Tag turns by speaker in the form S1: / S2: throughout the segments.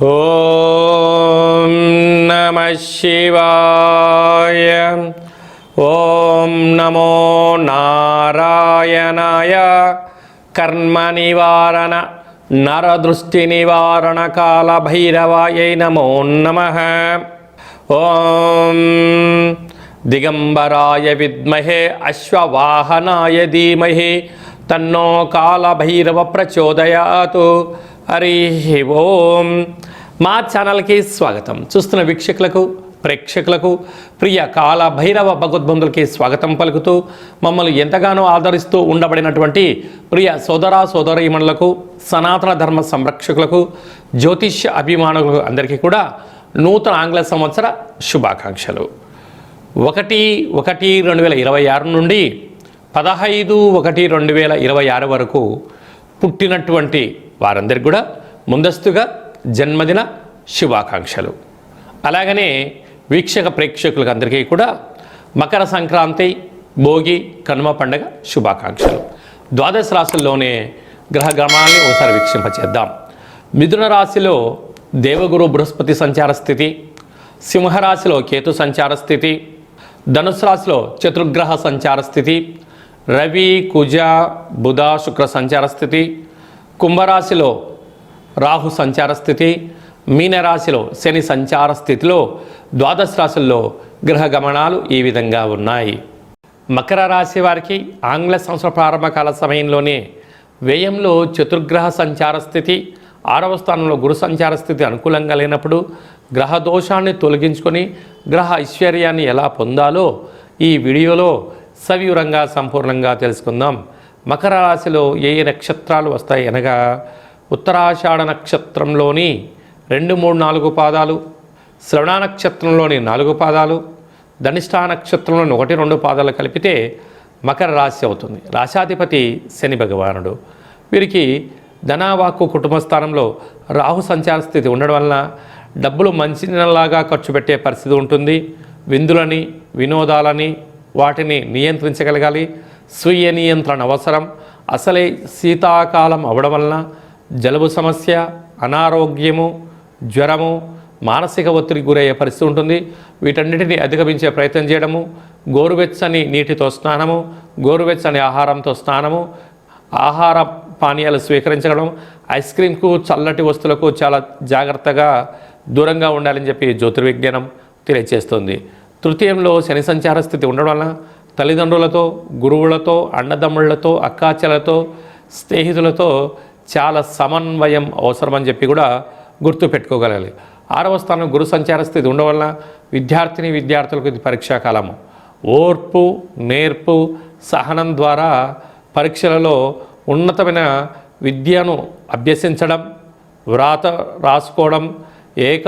S1: ఓం నమః శివాయ. ఓం నమో నారాయణాయ. కర్మ నివారణ నరదృష్టి నివారణ కాల భైరవాయై నమో నమః. ఓం దిగంబరాయ విద్మహే అశ్వవాహనాయ ధీమహి తన్నో కాల భైరవ ప్రచోదయాతు. హరి ఓం. మా ఛానల్కి స్వాగతం. చూస్తున్న వీక్షకులకు ప్రేక్షకులకు ప్రియ కాల భైరవ భగవద్బంధులకి స్వాగతం పలుకుతూ మమ్మల్ని ఎంతగానో ఆదరిస్తూ ఉండబడినటువంటి ప్రియ సోదర సోదరీమణులకు, సనాతన ధర్మ సంరక్షకులకు, జ్యోతిష్య అభిమానులకు అందరికీ కూడా నూతన ఆంగ్ల సంవత్సర శుభాకాంక్షలు. 1/1/2026 నుండి 15/1/2026 వరకు పుట్టినటువంటి వారందరికీ కూడా ముందస్తుగా జన్మదిన శుభాకాంక్షలు. అలాగనే వీక్షక ప్రేక్షకులకు అందరికీ కూడా మకర సంక్రాంతి, భోగి, కనుమ పండుగ శుభాకాంక్షలు. ద్వాదశ రాశుల్లోనే గ్రహ గమనాల్ని ఒకసారి వీక్షింపచేద్దాం. మిథున రాశిలో దేవగురు బృహస్పతి సంచార స్థితి, సింహరాశిలో కేతు సంచార స్థితి, ధనుసు రాశిలో చతుర్గ్రహ సంచార స్థితి, రవి, కుజ, బుధ, శుక్ర సంచార స్థితి, కుంభరాశిలో రాహు సంచార స్థితి, మీనరాశిలో శని సంచార స్థితిలో ద్వాదశ రాశుల్లో గ్రహ గమనాలు ఈ విధంగా ఉన్నాయి. మకర రాశి వారికి ఆంగ్ల సంవత్సర ప్రారంభకాల సమయంలోనే వ్యయంలో చతుర్గ్రహ సంచార స్థితి, 6వ స్థానంలో గురు సంచార స్థితి అనుకూలంగా లేనప్పుడు గ్రహ దోషాన్ని తొలగించుకొని గ్రహ ఐశ్వర్యాన్ని ఎలా పొందాలో ఈ వీడియోలో సవివరంగా సంపూర్ణంగా తెలుసుకుందాం. మకర రాశిలో ఏ నక్షత్రాలు వస్తాయి అనగా ఉత్తరాషాఢ నక్షత్రంలోని 2, 3, 4 పాదాలు, శ్రవణ నక్షత్రంలోని 4 పాదాలు, ధనిష్ఠా నక్షత్రంలోని 1, 2 పాదాలు కలిపితే మకర రాశి అవుతుంది. రాశాధిపతి శని భగవానుడు. వీరికి ధనవాక్కు కుటుంబ స్థానంలో రాహు సంచార స్థితి ఉండడం వలన డబ్బులు మంచినలాగా ఖర్చు పెట్టే పరిస్థితి ఉంటుంది. విందులని, వినోదాలని వాటిని నియంత్రించగలగాలి. స్వీయ నియంత్రణ అవసరం. అసలే శీతాకాలం అవడం వలన జలుబు సమస్య, అనారోగ్యము, జ్వరము, మానసిక ఒత్తిడికి గురయ్యే పరిస్థితి ఉంటుంది. వీటన్నిటిని అధిగమించే ప్రయత్నం చేయడము, గోరువెచ్చని నీటితో స్నానము, గోరువెచ్చని ఆహారంతో స్నానము, ఆహార పానీయాలు స్వీకరించడం, ఐస్ క్రీమ్కు, చల్లటి వస్తువులకు చాలా జాగ్రత్తగా దూరంగా ఉండాలని చెప్పి జ్యోతిర్విజ్ఞానం తెలియజేస్తుంది. తృతీయంలో శని సంచార స్థితి ఉండడం వలన తల్లిదండ్రులతో, గురువులతో, అన్నదమ్ముళ్లతో, అక్కాచెలతో, స్నేహితులతో చాలా సమన్వయం అవసరమని చెప్పి కూడా గుర్తుపెట్టుకోగలగాలి. 6వ స్థానం గురు సంచార స్థితి ఉండడం వలన విద్యార్థులకు ఇది పరీక్షాకాలము. ఓర్పు, నేర్పు, సహనం ద్వారా పరీక్షలలో ఉన్నతమైన విద్యను అభ్యసించడం, వ్రాత రాసుకోవడం, ఏక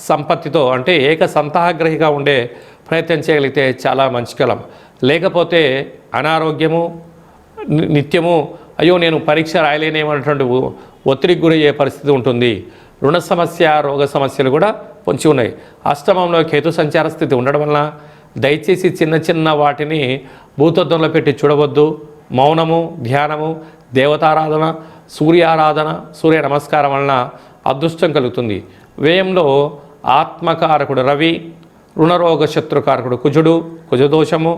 S1: సంపత్తితో అంటే ఏక సంతాగ్రహిగా ఉండే ప్రయత్నం చేయగలిగితే చాలా మంచి కాలం. లేకపోతే అనారోగ్యము, నిత్యము అయ్యో నేను పరీక్ష రాయలేనేమన్నటువంటి ఒత్తిడికి గురయ్యే పరిస్థితి ఉంటుంది. రుణ సమస్య, రోగ సమస్యలు కూడా పొంచి ఉన్నాయి. అష్టమంలో కేతు సంచార స్థితి ఉండడం వలన దయచేసి చిన్న చిన్న వాటిని భూతత్వంలో పెట్టి చూడవద్దు. మౌనము, ధ్యానము, దేవతారాధన, సూర్యారాధన, సూర్య నమస్కారం వలన అదృష్టం కలుగుతుంది. వ్యయంలో ఆత్మకారకుడు రవి, రుణరోగ శత్రుకారకుడు కుజుడు, కుజదోషము,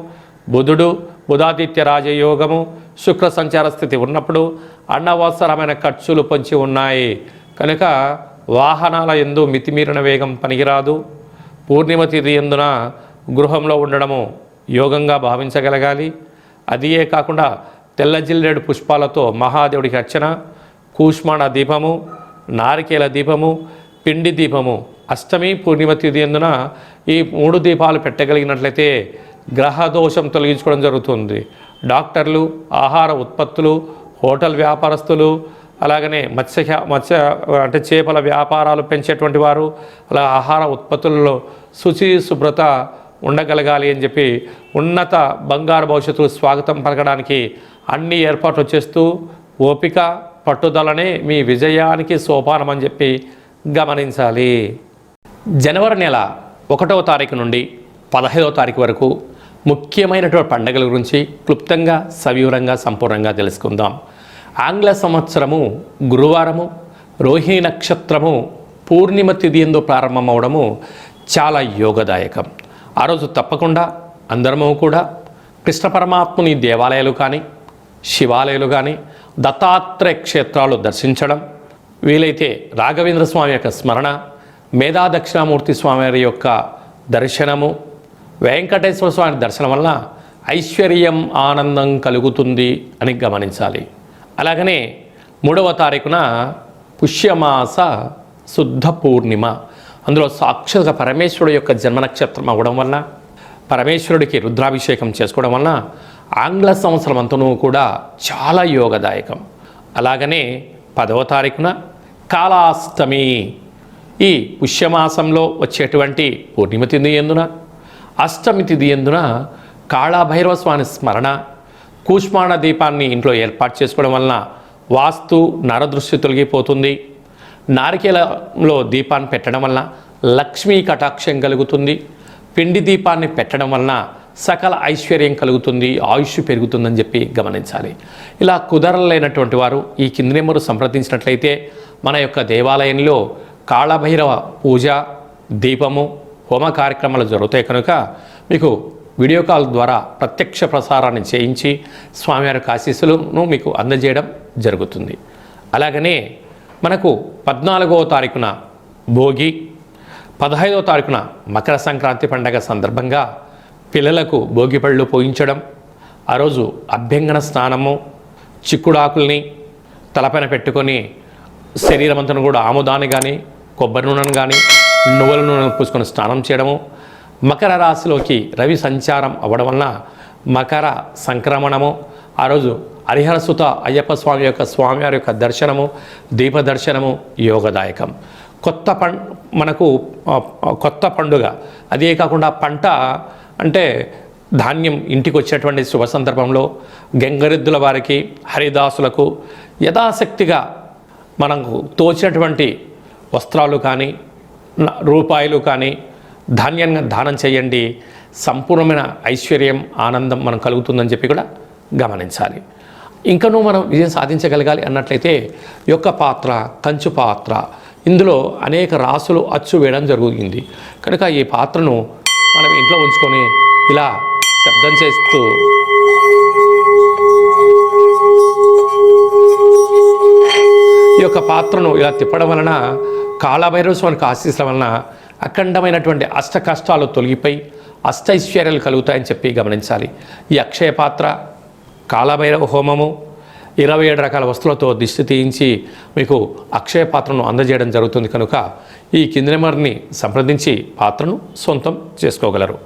S1: బుధుడు, బుధాదిత్య రాజయోగము, శుక్ర సంచార స్థితి ఉన్నప్పుడు అనవసరమైన ఖర్చులు పొంచి ఉన్నాయి. కనుక వాహనాల యందు మితిమీరిన వేగం పనికిరాదు. పూర్ణిమ తిథి యందున గృహంలో ఉండడము యోగంగా భావించగలగాలి. అదియే కాకుండా తెల్ల జిల్లేడు పుష్పాలతో మహాదేవుడికి అర్చన, కూష్మాణ దీపము, నారికేల దీపము, పిండి దీపము, అష్టమి పూర్ణిమ తిథి యందున ఈ 3 దీపాలు పెట్టగలిగినట్లయితే గ్రహ దోషం తొలగించుకోవడం జరుగుతుంది. డాక్టర్లు, ఆహార ఉత్పత్తులు, హోటల్ వ్యాపారస్తులు, అలాగనే మత్స్య అంటే చేపల వ్యాపారాలు పెంచేటువంటి వారు, అలా ఆహార ఉత్పత్తులలో శుచి శుభ్రత ఉండగలగాలి అని చెప్పి ఉన్నత బంగారు భవిష్యత్తుకు స్వాగతం పలకడానికి అన్ని ఏర్పాట్లు చేస్తూ ఓపిక, పట్టుదలనే మీ విజయానికి సోపానం అని చెప్పి గమనించాలి. జనవరి నెల 1వ తారీఖు నుండి 15వ తారీఖు వరకు ముఖ్యమైనటువంటి పండుగల గురించి క్లుప్తంగా, సవివరంగా, సంపూర్ణంగా తెలుసుకుందాం. ఆంగ్ల సంవత్సరము గురువారము, రోహిణి నక్షత్రము పూర్ణిమ తిథి యందు ప్రారంభమవడము చాలా యోగదాయకం. ఆ రోజు తప్పకుండా అందరము కూడా కృష్ణ పరమాత్ముని దేవాలయాలు కానీ, శివాలయాలు కానీ, దత్తాత్రేయ క్షేత్రాలు దర్శించడం, వీలైతే రాఘవేంద్ర స్వామి యొక్క స్మరణ, మేధా దక్షిణామూర్తి స్వామి వారి యొక్క దర్శనము, వెంకటేశ్వర స్వామి దర్శనం వల్ల ఐశ్వర్యం ఆనందం కలుగుతుంది అని గమనించాలి. అలాగనే 3వ తారీఖున పుష్యమాస శుద్ధ పూర్ణిమ, అందులో సాక్షాత్గా పరమేశ్వరుడు యొక్క జన్మ నక్షత్రం అవ్వడం వలన, పరమేశ్వరుడికి రుద్రాభిషేకం చేసుకోవడం వలన ఆంగ్ల సంవత్సరం అంతనూ కూడా చాలా యోగదాయకం. అలాగనే 10వ తారీఖున కాళాష్టమి, ఈ పుష్యమాసంలో వచ్చేటువంటి పూర్ణిమ తిథి యందున, అష్టమి తిథి యందున కాళభైరవ స్వామి స్మరణ, కూష్మాండ దీపాన్ని ఇంట్లో ఏర్పాటు చేసుకోవడం వలన వాస్తు నరదృష్టి తొలగిపోతుంది. నారికేలంలో దీపాన్ని పెట్టడం వలన లక్ష్మీ కటాక్షం కలుగుతుంది. పిండి దీపాన్ని పెట్టడం వలన సకల ఐశ్వర్యం కలుగుతుంది, ఆయుష్ పెరుగుతుందని చెప్పి గమనించాలి. ఇలా కుదరలేనటువంటి వారు ఈ కింది నెంబరు సంప్రదించినట్లయితే మన యొక్క దేవాలయంలో కాళభైరవ పూజ, దీపము, హోమ కార్యక్రమాలు జరుగుతాయి కనుక మీకు వీడియో కాల్ ద్వారా ప్రత్యక్ష ప్రసారాన్ని చేయించి స్వామివారి ఆశీస్సులను మీకు అందజేయడం జరుగుతుంది. అలాగనే మనకు 14వ తారీఖున భోగి, 15వ తారీఖున మకర సంక్రాంతి పండగ సందర్భంగా పిల్లలకు భోగి పళ్ళు పోయించడం, ఆ రోజు అభ్యంగన స్నానము, చిక్కుడాకుల్ని తలపైన పెట్టుకొని శరీరం అంతా కూడా ఆముదాన్ని కానీ, కొబ్బరి నూనెను కానీ, నువ్వుల నూనెను పూసుకొని స్నానం చేయడము, మకర రాశిలోకి రవి సంచారం అవ్వడం వలన మకర సంక్రమణము, ఆ రోజు హరిహరసుత అయ్యప్ప స్వామి యొక్క స్వామివారి యొక్క దర్శనము, దీప దర్శనము యోగదాయకం. మనకు కొత్త పండుగ, అదే కాకుండా పంట అంటే ధాన్యం ఇంటికి వచ్చేటువంటి శుభ సందర్భంలో గంగరెద్దుల వారికి, హరిదాసులకు యథాశక్తిగా మనకు తోచినటువంటి వస్త్రాలు కానీ, రూపాయలు కానీ ధాన్యంగా దానం చేయండి. సంపూర్ణమైన ఐశ్వర్యం, ఆనందం మనం కలుగుతుందని చెప్పి కూడా గమనించాలి. ఇంకనూ మనం విజయం సాధించగలగాలి అన్నట్లయితే ఈ యొక్క పాత్ర కంచు పాత్ర, ఇందులో అనేక రాసులు అచ్చు వేయడం జరుగుతుంది కనుక ఈ పాత్రను మనం ఇంట్లో ఉంచుకొని ఇలా శబ్దం చేస్తూ ఈ యొక్క పాత్రను ఇలా తిప్పడం వలన కాళభైరవ స్వామికి ఆశీస్సుల వలన అఖండమైనటువంటి అష్ట కష్టాలు తొలగిపోయి అష్టైశ్వర్యాలు కలుగుతాయని చెప్పి గమనించాలి. ఈ అక్షయ పాత్ర, కాళభైరవ హోమము, 27 రకాల వస్తువులతో దిష్టి తీయించి మీకు అక్షయ పాత్రను అందజేయడం జరుగుతుంది కనుక ఈ కింది నెంబర్ని సంప్రదించి పాత్రను సొంతం చేసుకోగలరు.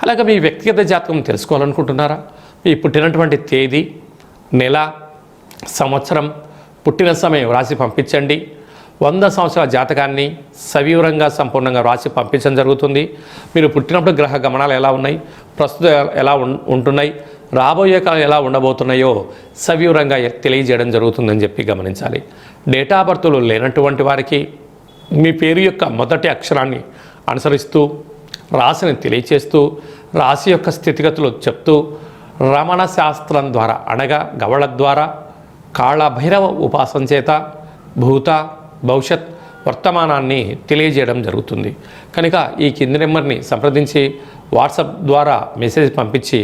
S1: అలాగే మీ వ్యక్తిగత జాతకం తెలుసుకోవాలనుకుంటున్నారా? మీ పుట్టినటువంటి తేదీ, నెల, సంవత్సరం, పుట్టిన సమయం రాసి పంపించండి. 100 సంవత్సరాల జాతకాన్ని సవివరంగా సంపూర్ణంగా రాసి పంపించడం జరుగుతుంది. మీరు పుట్టినప్పుడు గ్రహ గమనాలు ఎలా ఉన్నాయి, ప్రస్తుతం ఎలా ఉంటున్నాయి, రాబోయే కాలం ఎలా ఉండబోతున్నాయో సవివరంగా తెలియజేయడం జరుగుతుందని చెప్పి గమనించాలి. డేటా బర్త్లు లేనటువంటి వారికి మీ పేరు యొక్క మొదటి అక్షరాన్ని అనుసరిస్తూ రాశిని తెలియచేస్తూ రాశి యొక్క స్థితిగతులు చెప్తూ రమణ శాస్త్రం ద్వారా అనగా గవళ ద్వారా కాళభైరవ ఉపాసన చేత భూత భవిష్యత్ వర్తమానాన్ని తెలియజేయడం జరుగుతుంది కనుక ఈ కింది నెంబర్ని సంప్రదించి వాట్సాప్ ద్వారా మెసేజ్ పంపించి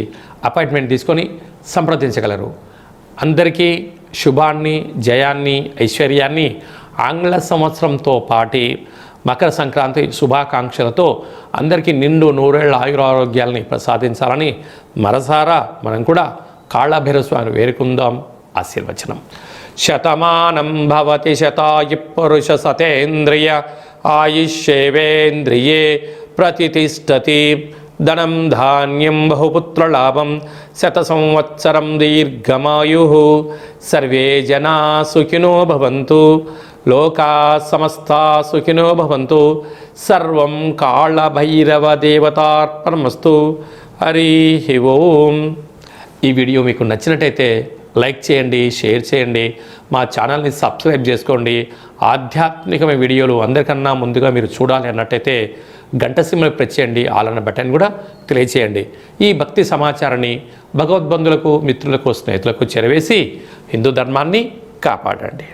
S1: అపాయింట్మెంట్ తీసుకొని సంప్రదించగలరు. అందరికీ శుభాన్ని, జయాన్ని, ఐశ్వర్యాన్ని ఆంగ్ల సంవత్సరంతో పాటి మకర సంక్రాంతి శుభాకాంక్షలతో అందరికీ నిండు నూరేళ్ల ఆయురారోగ్యాలని ప్రసాదించాలని మనసారా మనం కూడా కాళభైరవ స్వామిని వేడుకుందాం. ఆశీర్వచనం. శతమానం భవతి శతాయు పురుష సతేంద్రియ ఆయుష్యేవేంద్రియే ప్రతిష్టతి. ధనం ధాన్యం బహుపుత్రలాభం శత సంవత్సరం దీర్ఘమాయు. సర్వే జనా సుఖినో భవంతు. లోకా సమస్తా సుఖినో భవంతు. సర్వం కాళభైరవ దేవతార్పణమస్తు. హరి ఓం. ఈ వీడియో మీకు నచ్చినట్టయితే లైక్ చేయండి, షేర్ చేయండి, మా ఛానల్ని సబ్స్క్రైబ్ చేసుకోండి. ఆధ్యాత్మికమైన వీడియోలు అందరికన్నా ముందుగా మీరు చూడాలి అన్నట్టయితే గంట సింబల్ ప్రెస్ చేయండి, ఆల్ అన్న బటన్ కూడా తెలియచేయండి. ఈ భక్తి సమాచారాన్ని భగవద్బంధులకు, మిత్రులకు, స్నేహితులకు చేరవేసి హిందూ ధర్మాన్ని కాపాడండి.